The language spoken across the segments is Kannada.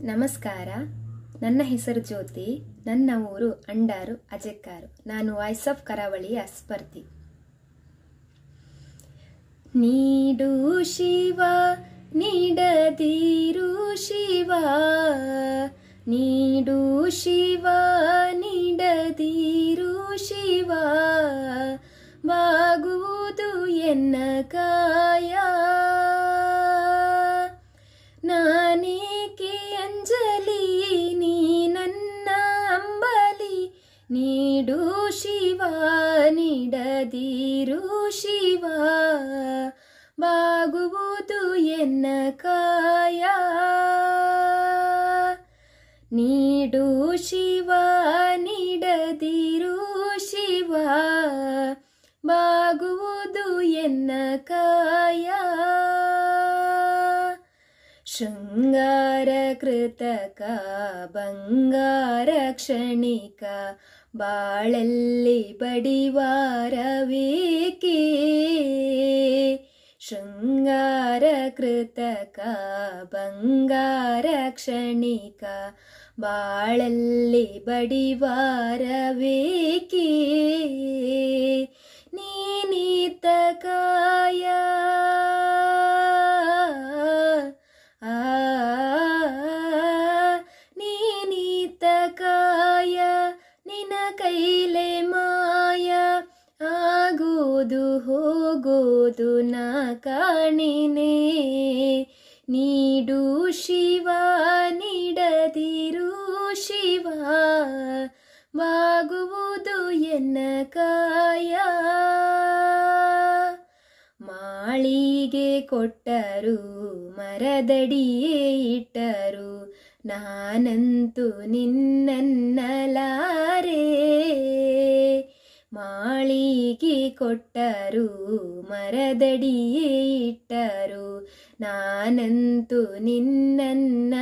ನಮಸ್ಕಾರ. ನನ್ನ ಹೆಸರು ಜ್ಯೋತಿ. ನನ್ನ ಊರು ಅಂಡಾರು ಅಜೆಕ್ಕಾರು. ನಾನು ವಾಯ್ಸ್ ಆಫ್ ಕರಾವಳಿಯ ಸ್ಪರ್ಧಿ. ನೀಡು ಶಿವ ನೀಡದಿರು ಶಿವ, ನೀಡು ಶಿವ ನೀಡದಿರು ಶಿವ, ಬಾಗುವುದು ಎನ್ನ ಕಾಯ. ನಾನೇಕೆ ಅಂಜಲಿ ನೀ ನನ್ನ ಅಂಬಲಿ, ನೀಡು ಶಿವ ನೀಡದಿರು ಶಿವ, ಬಾಗುವುದು ಎನ್ನ ಕಾಯ. ನೀಡು ಶಿವ ನೀಡದಿರು ಶಿವ, ಬಾಗುವುದು ಎನ್ನ ಕಾಯ. ಶೃಂಗಾರ ಕೃತಕ ಬಂಗಾರ ಕ್ಷಣಿಕ, ಬಾಳಲ್ಲಿ ಬಡಿವಾರವೇಕೆ. ಶೃಂಗಾರ ಕೃತಕ ಬಂಗಾರ ಕ್ಷಣಿಕ, ಬಾಳಲ್ಲಿ ಬಡಿವಾರವೇಕೆ. ನೀನೀತ ಕಾಯ ನೀನೀತ ಕಾಯ, ನಿನ ಕೈಲೆ ಮಾಯ ಆಗೋದು ಹೋಗೋದು ನಾ ಕಾಣಿನೆ. ನೀಡು ಶಿವ ನೀಡದಿರು ಶಿವ, ಬಾಗುವುದು ಎನ್ನ ಕಾಯ. ಮಾಳಿಗೆ ಕೊಟ್ಟರು ಮರದಡಿಯೇ ಇಟ್ಟರು, ನಾನಂತೂ ನಿನ್ನನ್ನಲಾರೆ. ಮಾಳಿಗೆ ಕೊಟ್ಟರು ಮರದಡಿಯೇ ಇಟ್ಟರು, ನಾನಂತೂ ನಿನ್ನನ್ನಲಾರೆ.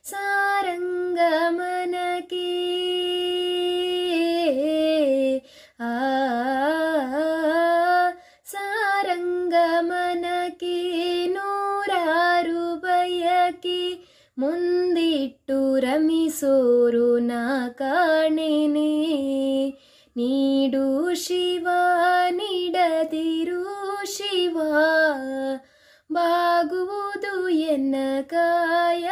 ಸಾರಂಗಮನಕ್ಕೆ ಸಾರಂಗಮನಕ್ಕೆ ನೂರಾರು ಬಯಕೆ, ಮುಂದಿಟ್ಟು ರಮಿಸೋರು ನಾ ಕಾಣೆನೆ. ನೀಡು ಶಿವ ನೀಡದಿರು ಶಿವ, ಬಾಗುವುದು ಎನ್ನ ಕಾಯ.